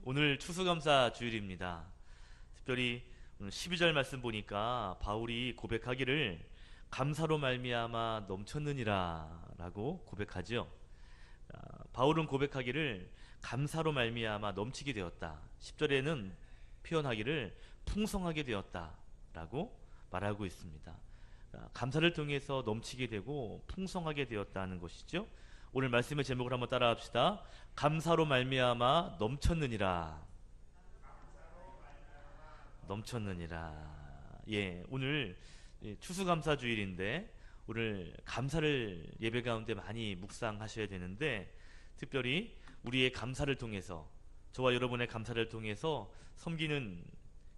오늘 추수감사 주일입니다. 특별히 오늘 12절 말씀 보니까 바울이 고백하기를 감사로 말미암아 넘쳤느니라 라고 고백하죠. 바울은 고백하기를 감사로 말미암아 넘치게 되었다. 10절에는 표현하기를 풍성하게 되었다 라고 말하고 있습니다. 감사를 통해서 넘치게 되고 풍성하게 되었다는 것이죠. 오늘 말씀의 제목을 한번 따라 합시다. 감사로 말미암아 넘쳤느니라. 넘쳤느니라. 예, 오늘 추수감사 주일인데 오늘 감사를 예배 가운데 많이 묵상하셔야 되는데, 특별히 우리의 감사를 통해서, 저와 여러분의 감사를 통해서 섬기는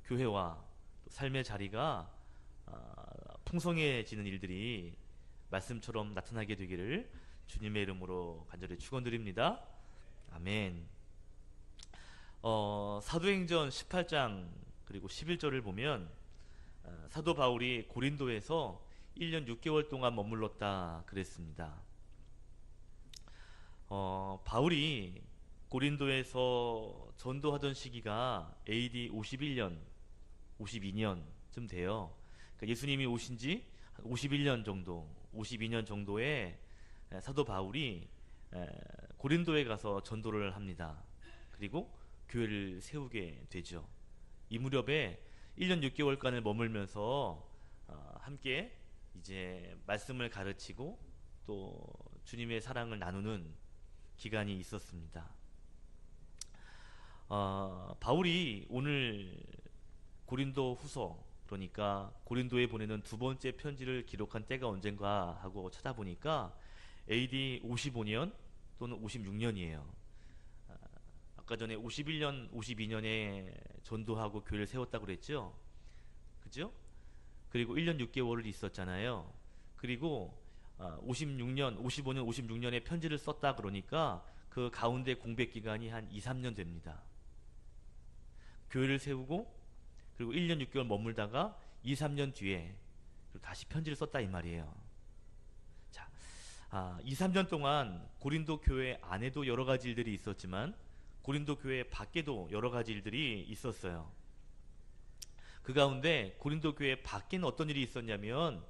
교회와 또 삶의 자리가 풍성해지는 일들이 말씀처럼 나타나게 되기를 주님의 이름으로 간절히 축원드립니다. 아멘. 사도행전 18장 그리고 11절을 보면 사도 바울이 고린도에서 1년 6개월 동안 머물렀다 그랬습니다. 바울이 고린도에서 전도하던 시기가 AD 51년, 52년쯤 돼요. 그러니까 예수님이 오신 지 51년 정도, 52년 정도에 사도 바울이 고린도에 가서 전도를 합니다. 그리고 교회를 세우게 되죠. 이 무렵에 1년 6개월간을 머물면서 함께 이제 말씀을 가르치고 또 주님의 사랑을 나누는 기간이 있었습니다. 바울이 오늘 고린도 후서, 그러니까 고린도에 보내는 두 번째 편지를 기록한 때가 언젠가 하고 찾아보니까 AD 55년 또는 56년이에요. 아까 전에 51년, 52년에 전도하고 교회를 세웠다고 그랬죠? 그죠? 그리고 1년 6개월을 있었잖아요. 그리고 56년, 55년, 56년에 편지를 썼다 그러니까 그 가운데 공백 기간이 한 2, 3년 됩니다. 교회를 세우고 그리고 1년 6개월 머물다가 2, 3년 뒤에 다시 편지를 썼다 이 말이에요. 자, 2, 3년 동안 고린도 교회 안에도 여러 가지 일들이 있었지만 고린도 교회 밖에도 여러 가지 일들이 있었어요. 그 가운데 고린도 교회 밖에는 어떤 일이 있었냐면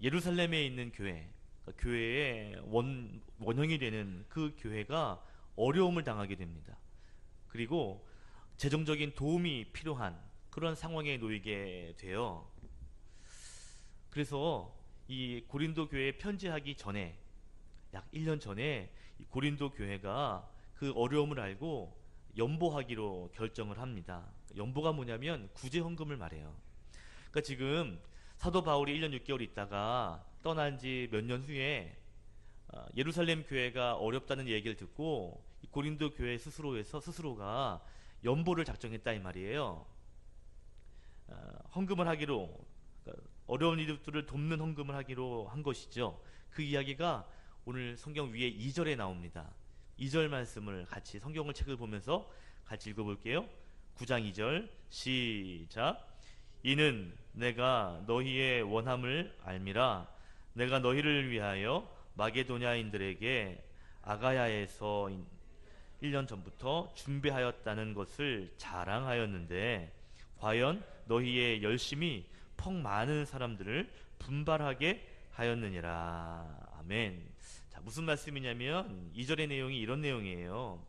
예루살렘에 있는 교회, 그러니까 교회의 원형이 되는 그 교회가 어려움을 당하게 됩니다. 그리고 재정적인 도움이 필요한 그런 상황에 놓이게 돼요. 그래서 이 고린도 교회에 편지하기 전에, 약 1년 전에 이 고린도 교회가 그 어려움을 알고 연보하기로 결정을 합니다. 연보가 뭐냐면 구제 헌금을 말해요. 그러니까 지금 사도 바울이 1년 6개월 있다가 떠난 지 몇 년 후에 예루살렘 교회가 어렵다는 얘기를 듣고 고린도 교회 스스로가 연보를 작정했다 이 말이에요. 헌금을 하기로, 그러니까 어려운 이들을 돕는 헌금을 하기로 한 것이죠. 그 이야기가 오늘 성경 위에 2절에 나옵니다. 2절 말씀을 같이 성경을 책을 보면서 같이 읽어볼게요. 9장 2절 시작. 이는 내가 너희의 원함을 알미라. 내가 너희를 위하여 마게도냐인들에게 아가야에서 1년 전부터 준비하였다는 것을 자랑하였는데 과연 너희의 열심이 퍽 많은 사람들을 분발하게 하였느니라. 아멘. 자, 무슨 말씀이냐면 2절의 내용이 이런 내용이에요.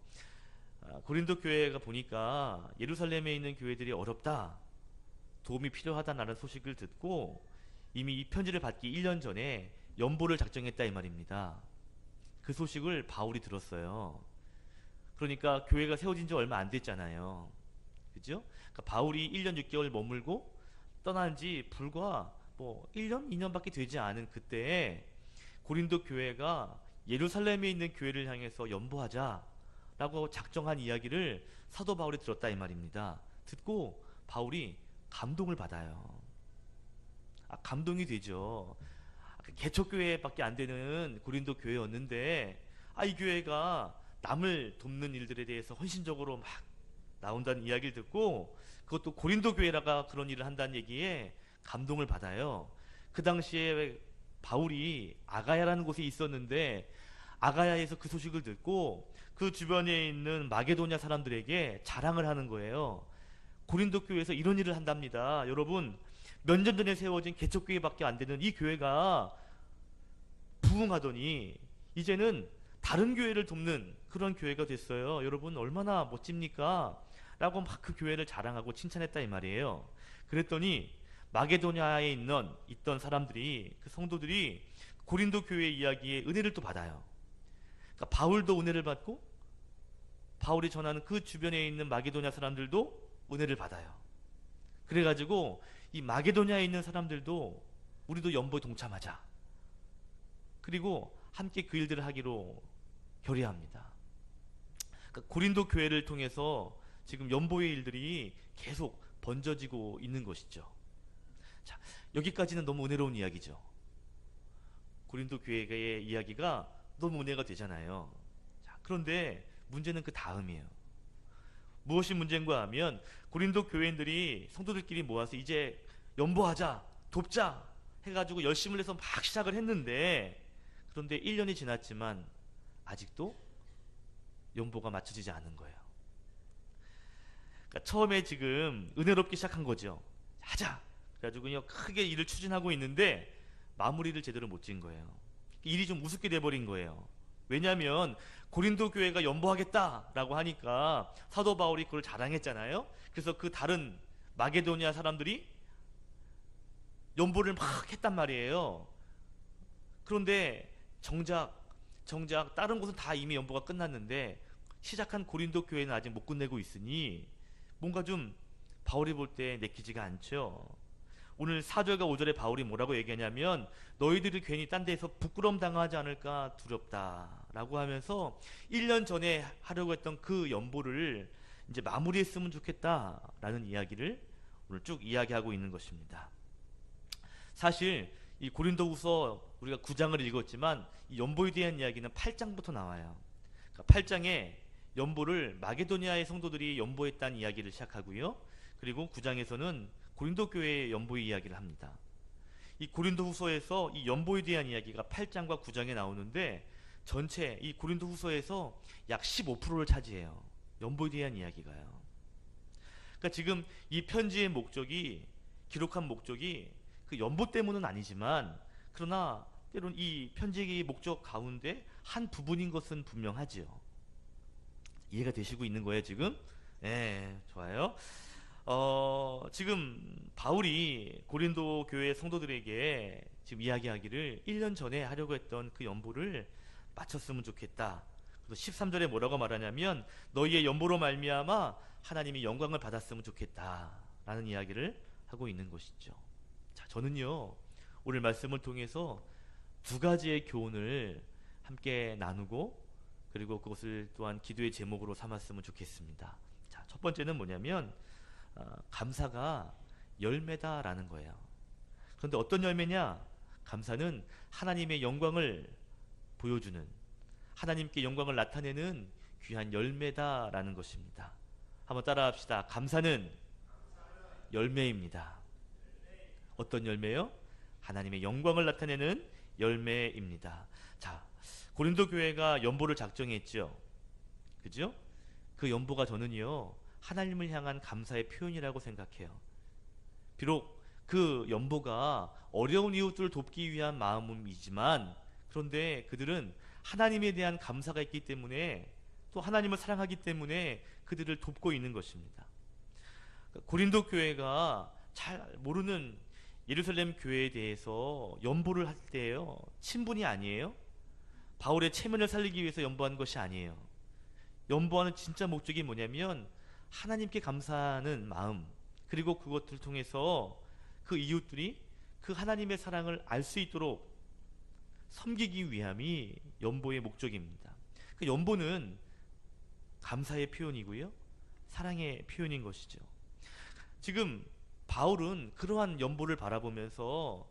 고린도 교회가 보니까 예루살렘에 있는 교회들이 어렵다, 도움이 필요하다는 소식을 듣고 이미 이 편지를 받기 1년 전에 연보를 작정했다 이 말입니다. 그 소식을 바울이 들었어요. 그러니까 교회가 세워진 지 얼마 안 됐잖아요. 그죠? 그러니까 바울이 1년 6개월 머물고 떠난 지 불과 1년, 2년밖에 되지 않은 그때에 고린도 교회가 예루살렘에 있는 교회를 향해서 연보하자 라고 작정한 이야기를 사도 바울이 들었다 이 말입니다. 듣고 바울이 감동을 받아요. 감동이 되죠. 개척교회밖에 안 되는 고린도 교회였는데 이 교회가 남을 돕는 일들에 대해서 헌신적으로 막 나온다는 이야기를 듣고, 그것도 고린도 교회라가 그런 일을 한다는 얘기에 감동을 받아요. 그 당시에 바울이 아가야라는 곳에 있었는데 아가야에서 그 소식을 듣고 그 주변에 있는 마게도냐 사람들에게 자랑을 하는 거예요. 고린도 교회에서 이런 일을 한답니다. 여러분, 몇 년 전에 세워진 개척교회밖에 안 되는 이 교회가 부흥하더니 이제는 다른 교회를 돕는 그런 교회가 됐어요. 여러분, 얼마나 멋집니까? 라고 막 그 교회를 자랑하고 칭찬했다 이 말이에요. 그랬더니 마게도냐에 있던 사람들이, 그 성도들이 고린도 교회 이야기에 은혜를 또 받아요. 그러니까 바울도 은혜를 받고 바울이 전하는 그 주변에 있는 마게도냐 사람들도 은혜를 받아요. 그래가지고 이 마게도냐에 있는 사람들도 우리도 연보에 동참하자. 그리고 함께 그 일들을 하기로 결의합니다. 그러니까 고린도 교회를 통해서 지금 연보의 일들이 계속 번져지고 있는 것이죠. 자, 여기까지는 너무 은혜로운 이야기죠. 고린도 교회의 이야기가 너무 은혜가 되잖아요. 자, 그런데 문제는 그 다음이에요. 무엇이 문제인가 하면 고린도 교회인들이 성도들끼리 모아서 이제 연보하자, 돕자 해가지고 열심을 해서 막 시작을 했는데, 그런데 1년이 지났지만 아직도 연보가 맞춰지지 않은 거예요. 그러니까 처음에 지금 은혜롭게 시작한 거죠. 하자. 그래가지고 그냥 크게 일을 추진하고 있는데 마무리를 제대로 못 지은 거예요. 일이 좀 우습게 돼버린 거예요. 왜냐하면 고린도 교회가 연보하겠다라고 하니까 사도 바울이 그걸 자랑했잖아요. 그래서 그 다른 마게도니아 사람들이 연보를 막 했단 말이에요. 그런데 정작 다른 곳은 다 이미 연보가 끝났는데 시작한 고린도 교회는 아직 못 끝내고 있으니 뭔가 좀 바울이 볼 때 내키지가 않죠. 오늘 4절과 5절에 바울이 뭐라고 얘기하냐면 너희들이 괜히 딴 데에서 부끄러움 당하지 않을까 두렵다라고 하면서 1년 전에 하려고 했던 그 연보를 이제 마무리했으면 좋겠다라는 이야기를 오늘 쭉 이야기하고 있는 것입니다. 사실 이 고린도후서 우리가 9장을 읽었지만 이 연보에 대한 이야기는 8장부터 나와요. 그러니까 8장에 연보를 마게도니아의 성도들이 연보했다는 이야기를 시작하고요. 그리고 9장에서는 고린도 교회의 연보의 이야기를 합니다. 이 고린도후서에서 이 연보에 대한 이야기가 8장과 9장에 나오는데 전체 이 고린도후서에서 약 15%를 차지해요. 연보에 대한 이야기가요. 그러니까 지금 이 편지의 목적이, 기록한 목적이 그 연보 때문은 아니지만 그러나 때론 이 편지의 목적 가운데 한 부분인 것은 분명하지요. 이해가 되시고 있는 거예요 지금? 네, 좋아요. 지금 바울이 고린도 교회 성도들에게 지금 이야기하기를 1년 전에 하려고 했던 그 연보를 마쳤으면 좋겠다. 그래서 13절에 뭐라고 말하냐면 너희의 연보로 말미암아 하나님이 영광을 받았으면 좋겠다 라는 이야기를 하고 있는 것이죠. 자, 저는요 오늘 말씀을 통해서 두 가지의 교훈을 함께 나누고 그리고 그것을 또한 기도의 제목으로 삼았으면 좋겠습니다. 자, 첫 번째는 뭐냐면 감사가 열매다라는 거예요. 그런데 어떤 열매냐? 감사는 하나님의 영광을 보여주는, 하나님께 영광을 나타내는 귀한 열매다라는 것입니다. 한번 따라합시다. 감사는 열매입니다. 어떤 열매요? 하나님의 영광을 나타내는 열매입니다. 자, 고린도 교회가 연보를 작정했죠. 그죠? 그 연보가 저는요 하나님을 향한 감사의 표현이라고 생각해요. 비록 그 연보가 어려운 이웃들을 돕기 위한 마음이지만 그런데 그들은 하나님에 대한 감사가 있기 때문에 또 하나님을 사랑하기 때문에 그들을 돕고 있는 것입니다. 고린도 교회가 잘 모르는 예루살렘 교회에 대해서 연보를 할 때요 친분이 아니에요. 바울의 체면을 살리기 위해서 연보한 것이 아니에요. 연보하는 진짜 목적이 뭐냐면 하나님께 감사하는 마음, 그리고 그것들을 통해서 그 이웃들이 그 하나님의 사랑을 알 수 있도록 섬기기 위함이 연보의 목적입니다. 그 연보는 감사의 표현이고요 사랑의 표현인 것이죠. 지금 바울은 그러한 연보를 바라보면서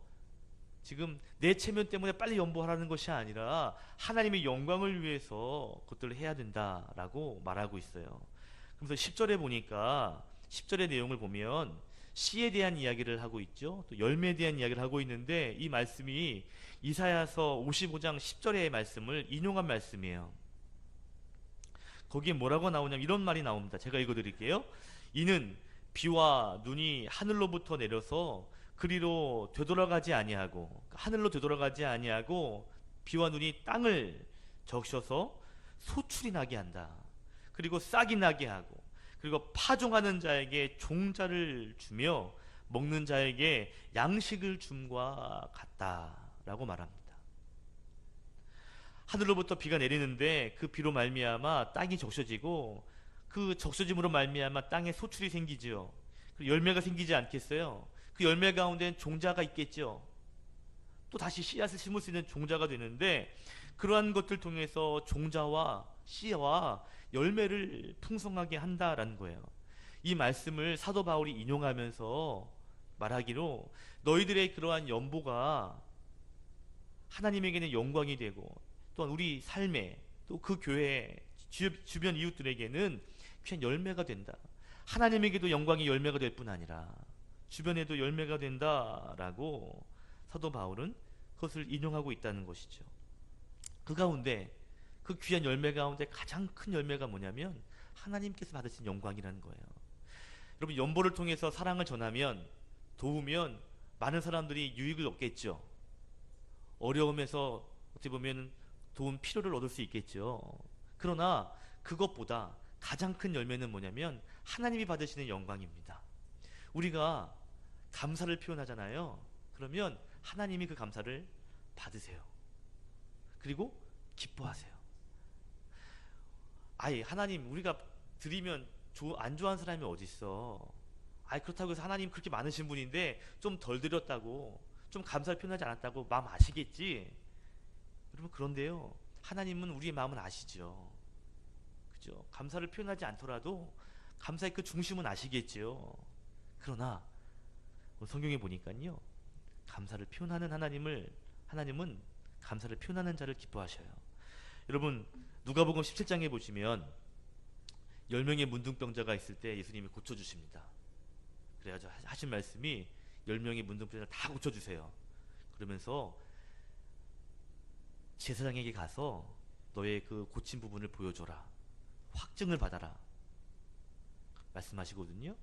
지금 내 체면 때문에 빨리 연보하라는 것이 아니라 하나님의 영광을 위해서 그것들을 해야 된다라고 말하고 있어요. 그래서 10절에 보니까 10절의 내용을 보면 씨에 대한 이야기를 하고 있죠. 또 열매에 대한 이야기를 하고 있는데 이 말씀이 이사야서 55장 10절의 말씀을 인용한 말씀이에요. 거기에 뭐라고 나오냐면 이런 말이 나옵니다. 제가 읽어드릴게요. 이는 비와 눈이 하늘로부터 내려서 그리로 되돌아가지 아니하고, 하늘로 되돌아가지 아니하고 비와 눈이 땅을 적셔서 소출이 나게 한다. 그리고 싹이 나게 하고, 그리고 파종하는 자에게 종자를 주며 먹는 자에게 양식을 줌과 같다라고 말합니다. 하늘로부터 비가 내리는데 그 비로 말미암아 땅이 적셔지고, 그 적셔짐으로 말미암아 땅에 소출이 생기지요. 그리고 열매가 생기지 않겠어요? 그 열매 가운데는 종자가 있겠죠. 또 다시 씨앗을 심을 수 있는 종자가 되는데, 그러한 것들 통해서 종자와 씨와 열매를 풍성하게 한다라는 거예요. 이 말씀을 사도 바울이 인용하면서 말하기로, 너희들의 그러한 연보가 하나님에게는 영광이 되고, 또한 우리 삶에, 또 그 교회 주변 이웃들에게는 귀한 열매가 된다. 하나님에게도 영광이 열매가 될 뿐 아니라 주변에도 열매가 된다라고 사도 바울은 그것을 인용하고 있다는 것이죠. 그 가운데, 그 귀한 열매 가운데 가장 큰 열매가 뭐냐면 하나님께서 받으신 영광이라는 거예요. 여러분, 연보를 통해서 사랑을 전하면, 도우면 많은 사람들이 유익을 얻겠죠. 어려움에서 어떻게 보면 도움 필요를 얻을 수 있겠죠. 그러나 그것보다 가장 큰 열매는 뭐냐면 하나님이 받으시는 영광입니다. 우리가 감사를 표현하잖아요. 그러면 하나님이 그 감사를 받으세요. 그리고 기뻐하세요. 아예 하나님, 우리가 드리면 안 좋아하는 사람이 어디 있어? 그렇다고 해서 하나님 그렇게 많으신 분인데 좀 덜 드렸다고, 좀 감사를 표현하지 않았다고 마음 아시겠지? 여러분, 그런데요, 하나님은 우리의 마음을 아시죠. 그죠? 감사를 표현하지 않더라도 감사의 그 중심은 아시겠죠. 그러나 성경에 보니까요, 감사를 표현하는 하나님은 감사를 표현하는 자를 기뻐하셔요. 여러분, 누가복음 17장에 보시면 10명의 문둥병자가 있을 때 예수님이 고쳐주십니다. 그래가지고 하신 말씀이 10명의 문둥병자를 다 고쳐주세요. 그러면서 제사장에게 가서 너의 그 고친 부분을 보여줘라, 확증을 받아라 말씀하시거든요.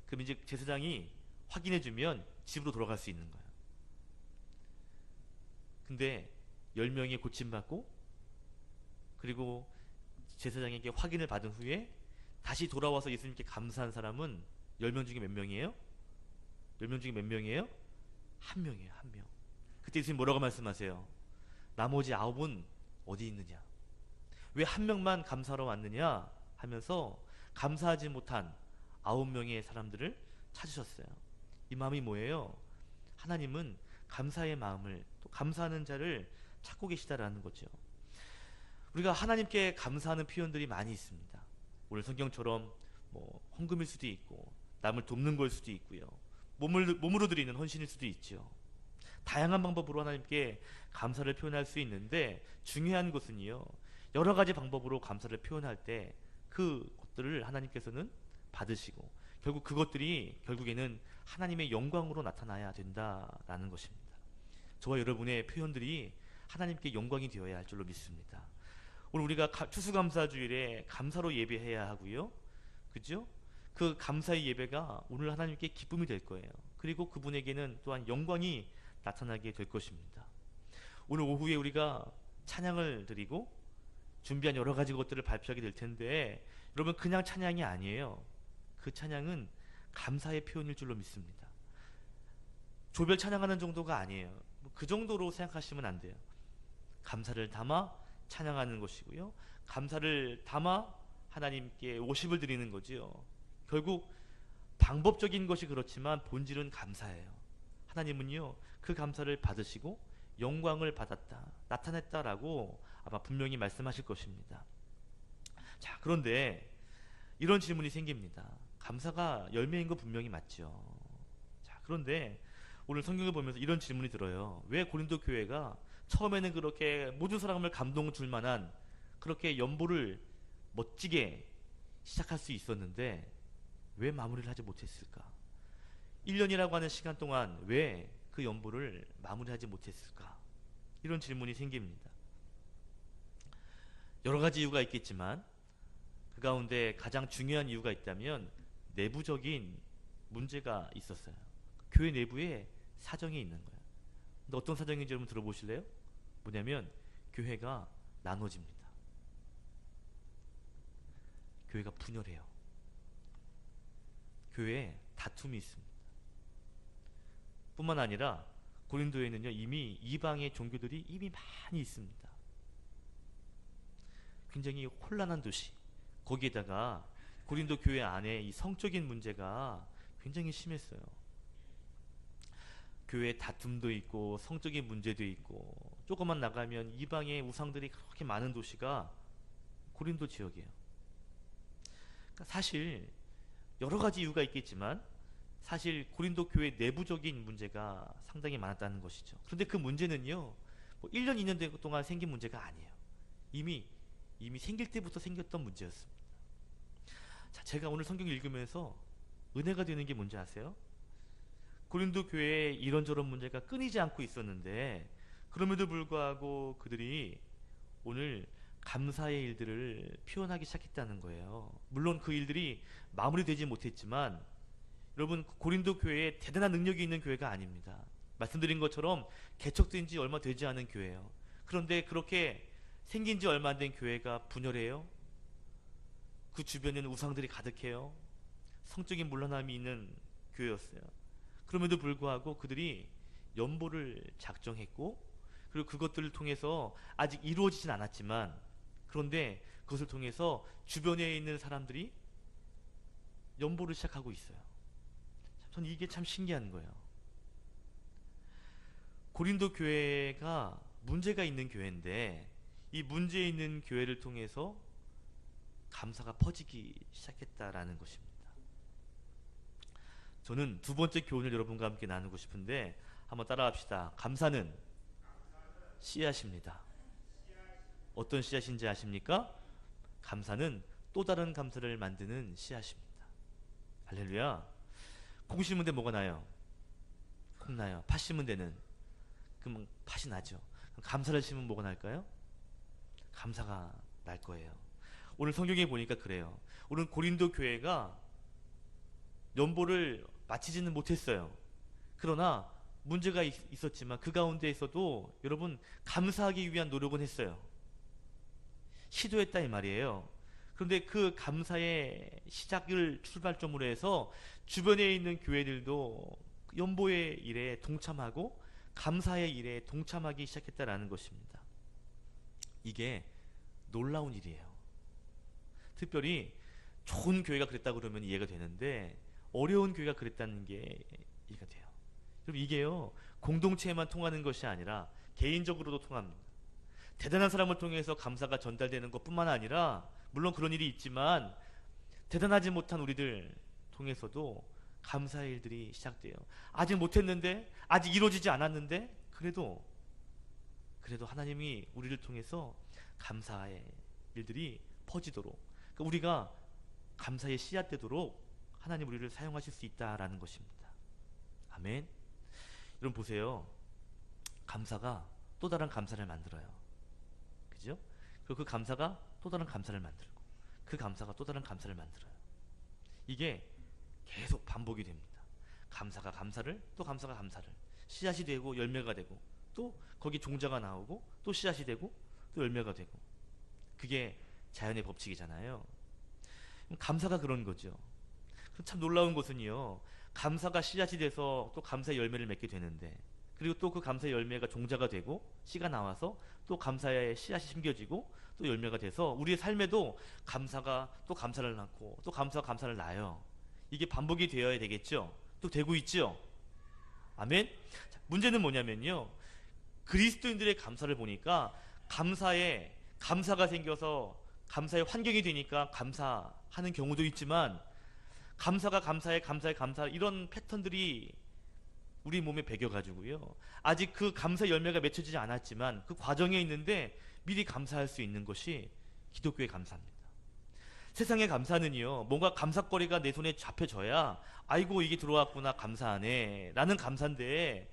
그럼 이제 제사장이 확인해주면 집으로 돌아갈 수 있는 거예요. 근데 10명이 고침받고, 그리고 제사장에게 확인을 받은 후에 다시 돌아와서 예수님께 감사한 사람은 10명 중에 몇 명이에요? 10명 중에 몇 명이에요? 한 명이에요. 한 명. 그때 예수님 뭐라고 말씀하세요? 나머지 9은 어디 있느냐? 왜 한 명만 감사하러 왔느냐? 하면서 감사하지 못한 9명의 사람들을 찾으셨어요. 이 마음이 뭐예요? 하나님은 감사의 마음을, 또 감사하는 자를 찾고 계시다라는 거죠. 우리가 하나님께 감사하는 표현들이 많이 있습니다. 오늘 성경처럼 헌금일 수도 있고, 남을 돕는 걸 수도 있고요, 몸으로 드리는 헌신일 수도 있죠. 다양한 방법으로 하나님께 감사를 표현할 수 있는데, 중요한 것은요, 여러 가지 방법으로 감사를 표현할 때 그것들을 하나님께서는 받으시고, 결국 그것들이 결국에는 하나님의 영광으로 나타나야 된다라는 것입니다. 저와 여러분의 표현들이 하나님께 영광이 되어야 할 줄로 믿습니다. 오늘 우리가 추수감사주일에 감사로 예배해야 하고요, 그죠? 그 감사의 예배가 오늘 하나님께 기쁨이 될 거예요. 그리고 그분에게는 또한 영광이 나타나게 될 것입니다. 오늘 오후에 우리가 찬양을 드리고 준비한 여러 가지 것들을 발표하게 될 텐데, 여러분, 그냥 찬양이 아니에요. 그 찬양은 감사의 표현일 줄로 믿습니다. 조별 찬양하는 정도가 아니에요. 그 정도로 생각하시면 안 돼요. 감사를 담아 찬양하는 것이고요, 감사를 담아 하나님께 워십을 드리는 거지요. 결국 방법적인 것이 그렇지만 본질은 감사예요. 하나님은요, 그 감사를 받으시고 영광을 받았다, 나타냈다라고 아마 분명히 말씀하실 것입니다. 자, 그런데 이런 질문이 생깁니다. 감사가 열매인 거 분명히 맞죠. 자, 그런데 오늘 성경을 보면서 이런 질문이 들어요. 왜 고린도 교회가 처음에는 그렇게 모든 사람을 감동 줄 만한 그렇게 연보를 멋지게 시작할 수 있었는데 왜 마무리를 하지 못했을까? 1년이라고 하는 시간 동안 왜 그 연보를 마무리하지 못했을까? 이런 질문이 생깁니다. 여러 가지 이유가 있겠지만 그 가운데 가장 중요한 이유가 있다면 내부적인 문제가 있었어요. 교회 내부에 사정이 있는 거예요. 근데 어떤 사정인지 여러분 들어보실래요? 뭐냐면 교회가 나눠집니다. 교회가 분열해요. 교회에 다툼이 있습니다. 뿐만 아니라 고린도에는요, 이미 이방의 종교들이 이미 많이 있습니다. 굉장히 혼란한 도시. 거기에다가 고린도 교회 안에 이 성적인 문제가 굉장히 심했어요. 교회에 다툼도 있고 성적인 문제도 있고, 조금만 나가면 이방의 우상들이 그렇게 많은 도시가 고린도 지역이에요. 그러니까 사실 여러 가지 이유가 있겠지만 사실 고린도 교회 내부적인 문제가 상당히 많았다는 것이죠. 그런데 그 문제는요, 뭐 1년, 2년 동안 생긴 문제가 아니에요. 이미 생길 때부터 생겼던 문제였습니다. 자, 제가 오늘 성경 읽으면서 은혜가 되는 게 뭔지 아세요? 고린도 교회에 이런저런 문제가 끊이지 않고 있었는데, 그럼에도 불구하고 그들이 오늘 감사의 일들을 표현하기 시작했다는 거예요. 물론 그 일들이 마무리되지 못했지만, 여러분, 고린도 교회에 대단한 능력이 있는 교회가 아닙니다. 말씀드린 것처럼 개척된 지 얼마 되지 않은 교회예요. 그런데 그렇게 생긴 지 얼마 안 된 교회가 분열해요. 그 주변에는 우상들이 가득해요. 성적인 문란함이 있는 교회였어요. 그럼에도 불구하고 그들이 연보를 작정했고, 그리고 그것들을 통해서 아직 이루어지진 않았지만, 그런데 그것을 통해서 주변에 있는 사람들이 연보를 시작하고 있어요. 저는 이게 참 신기한 거예요. 고린도 교회가 문제가 있는 교회인데, 이 문제 있는 교회를 통해서 감사가 퍼지기 시작했다라는 것입니다. 저는 두 번째 교훈을 여러분과 함께 나누고 싶은데, 한번 따라합시다. 감사는 씨앗입니다. 어떤 씨앗인지 아십니까? 감사는 또 다른 감사를 만드는 씨앗입니다. 할렐루야. 콩 심은 데 뭐가 나요? 콩 나요. 팥 심은 데는 그럼 팥이 나죠. 그럼 감사를 심으면 뭐가 날까요? 감사가 날 거예요. 오늘 성경에 보니까 그래요. 오늘 고린도 교회가 연보를 마치지는 못했어요. 그러나 문제가 있었지만 그 가운데에서도 여러분 감사하기 위한 노력은 했어요. 시도했다 이 말이에요. 그런데 그 감사의 시작을 출발점으로 해서 주변에 있는 교회들도 연보의 일에 동참하고 감사의 일에 동참하기 시작했다라는 것입니다. 이게 놀라운 일이에요. 특별히 좋은 교회가 그랬다 그러면 이해가 되는데, 어려운 교회가 그랬다는 게 이해가 돼요. 여러분, 이게요, 공동체에만 통하는 것이 아니라 개인적으로도 통합니다. 대단한 사람을 통해서 감사가 전달되는 것뿐만 아니라, 물론 그런 일이 있지만 대단하지 못한 우리들 통해서도 감사의 일들이 시작돼요. 아직 못했는데, 아직 이루어지지 않았는데, 그래도 하나님이 우리를 통해서 감사의 일들이 퍼지도록, 그러니까 우리가 감사의 씨앗 되도록 하나님 우리를 사용하실 수 있다라는 것입니다. 아멘. 여러분 보세요. 감사가 또 다른 감사를 만들어요. 그죠? 그리고 그 감사가 또 다른 감사를 만들고, 그 감사가 또 다른 감사를 만들어요. 이게 계속 반복이 됩니다. 감사가 감사를, 또 감사가 감사를, 씨앗이 되고 열매가 되고, 또 거기 종자가 나오고, 또 씨앗이 되고, 또 열매가 되고. 그게 자연의 법칙이잖아요. 감사가 그런 거죠. 참 놀라운 것은요, 감사가 씨앗이 돼서 또 감사의 열매를 맺게 되는데, 그리고 또 그 감사의 열매가 종자가 되고 씨가 나와서 또 감사의 씨앗이 심겨지고 또 열매가 돼서 우리의 삶에도 감사가 또 감사를 낳고 또 감사가 감사를 낳아요. 이게 반복이 되어야 되겠죠. 또 되고 있죠. 아멘. 자, 문제는 뭐냐면요, 그리스도인들의 감사를 보니까 감사가 생겨서 감사의 환경이 되니까 감사하는 경우도 있지만, 감사 이런 패턴들이 우리 몸에 배겨가지고요, 아직 그 감사 열매가 맺혀지지 않았지만 그 과정에 있는데 미리 감사할 수 있는 것이 기독교의 감사입니다. 세상의 감사는요, 뭔가 감사거리가 내 손에 잡혀져야 아이고 이게 들어왔구나 감사하네 라는 감사인데,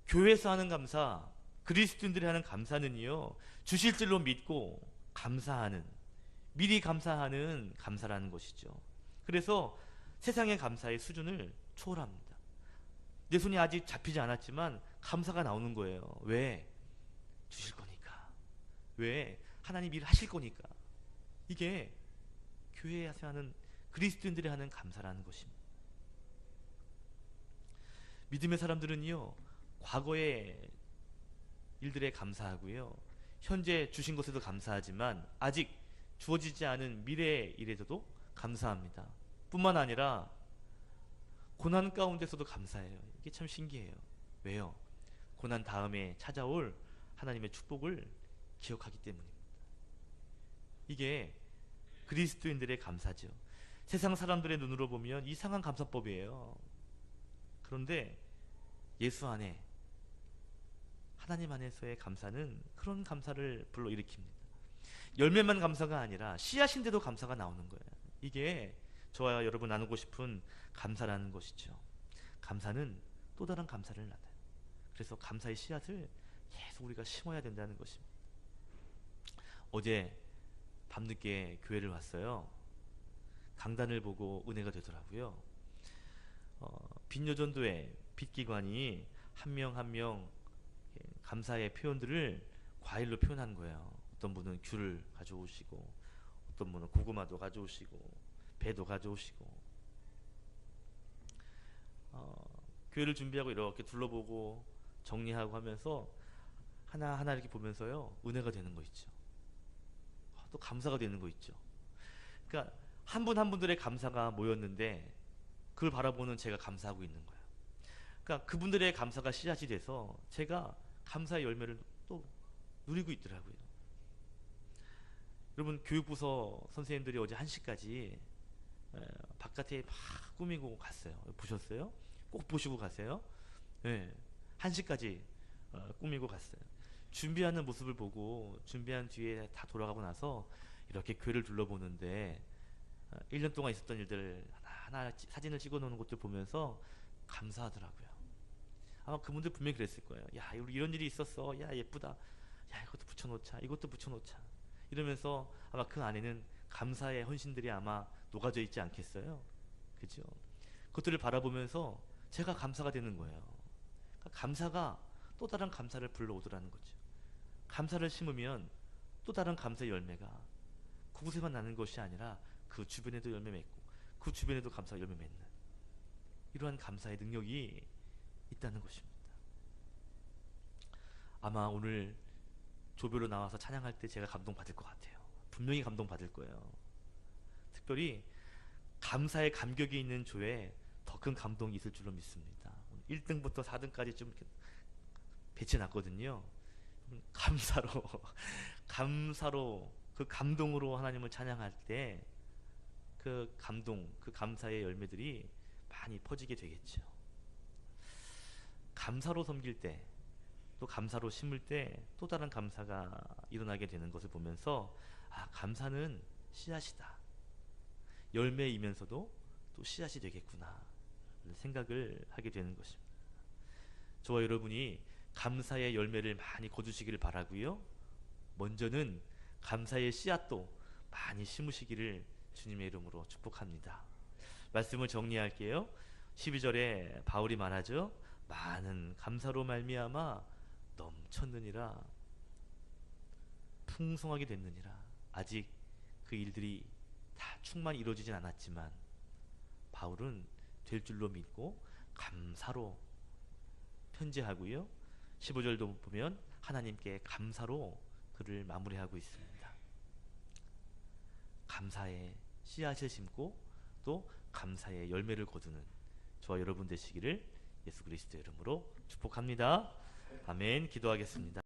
교회에서 하는 감사, 그리스도인들이 하는 감사는요, 주실 줄로 믿고 감사하는, 미리 감사하는 감사라는 것이죠. 그래서 세상의 감사의 수준을 초월합니다. 내 손이 아직 잡히지 않았지만 감사가 나오는 거예요. 왜? 주실 거니까. 왜? 하나님 일 하실 거니까. 이게 교회에서 하는, 그리스도인들이 하는 감사라는 것입니다. 믿음의 사람들은요, 과거의 일들에 감사하고요, 현재 주신 것에도 감사하지만 아직 주어지지 않은 미래의 일에서도 감사합니다. 뿐만 아니라 고난 가운데서도 감사해요. 이게 참 신기해요. 왜요? 고난 다음에 찾아올 하나님의 축복을 기억하기 때문입니다. 이게 그리스도인들의 감사죠. 세상 사람들의 눈으로 보면 이상한 감사법이에요. 그런데 예수 안에, 하나님 안에서의 감사는 그런 감사를 불러일으킵니다. 열매만 감사가 아니라 씨앗인데도 감사가 나오는 거예요. 이게 저와 여러분 나누고 싶은 감사라는 것이죠. 감사는 또 다른 감사를 낳아요. 그래서 감사의 씨앗을 계속 우리가 심어야 된다는 것입니다. 어제 밤늦게 교회를 왔어요. 강단을 보고 은혜가 되더라고요. 빈여전도회 빚기관이 한 명 한 명 감사의 표현들을 과일로 표현한 거예요. 어떤 분은 귤을 가져오시고, 어떤 분은 고구마도 가져오시고, 배도 가져오시고. 교회를 준비하고 이렇게 둘러보고 정리하고 하면서 하나하나 이렇게 보면서요, 은혜가 되는 거 있죠. 또 감사가 되는 거 있죠. 그러니까 한 분 한 분들의 감사가 모였는데 그걸 바라보는 제가 감사하고 있는 거예요. 그러니까 그분들의 감사가 씨앗이 돼서 제가 감사의 열매를 또 누리고 있더라고요. 여러분, 교육부서 선생님들이 어제 1시까지 바깥에 막 꾸미고 갔어요. 보셨어요? 꼭 보시고 가세요. 1시까지 꾸미고 갔어요. 준비하는 모습을 보고 준비한 뒤에 다 돌아가고 나서 이렇게 교회를 둘러보는데 1년 동안 있었던 일들 하나하나 사진을 찍어 놓는 것들 보면서 감사하더라고요. 아마 그분들 분명히 그랬을 거예요. 야, 우리 이런 일이 있었어. 야, 예쁘다. 야, 이것도 붙여놓자. 이것도 붙여놓자. 이러면서 아마 그 안에는 감사의 헌신들이 아마 녹아져 있지 않겠어요? 그죠? 그것들을 바라보면서 제가 감사가 되는 거예요. 그러니까 감사가 또 다른 감사를 불러오더라는 거죠. 감사를 심으면 또 다른 감사의 열매가 그곳에만 나는 것이 아니라 그 주변에도 열매 맺고 그 주변에도 감사의 열매 맺는, 이러한 감사의 능력이 있다는 것입니다. 아마 오늘 조별로 나와서 찬양할 때 제가 감동받을 것 같아요. 분명히 감동받을 거예요. 특별히 감사의 감격이 있는 조에 더 큰 감동이 있을 줄로 믿습니다. 1등부터 4등까지 좀 배치해놨거든요. 감사로 감사로, 그 감동으로 하나님을 찬양할 때 그 감동, 그 감사의 열매들이 많이 퍼지게 되겠죠. 감사로 섬길 때, 또 감사로 심을 때 또 다른 감사가 일어나게 되는 것을 보면서, 아, 감사는 씨앗이다. 열매이면서도 또 씨앗이 되겠구나 생각을 하게 되는 것입니다. 저와 여러분이 감사의 열매를 많이 거두시기를 바라고요. 먼저는 감사의 씨앗도 많이 심으시기를 주님의 이름으로 축복합니다. 말씀을 정리할게요. 12절에 바울이 말하죠. 많은 감사로 말미암아 넘쳤느니라, 풍성하게 됐느니라. 아직 그 일들이 다 충만히 이루어지진 않았지만 바울은 될 줄로 믿고 감사로 편지하고요. 15절도 보면 하나님께 감사로 그를 마무리하고 있습니다. 감사의 씨앗을 심고 또 감사의 열매를 거두는 저와 여러분 되시기를 예수 그리스도의 이름으로 축복합니다. 아멘. 기도하겠습니다.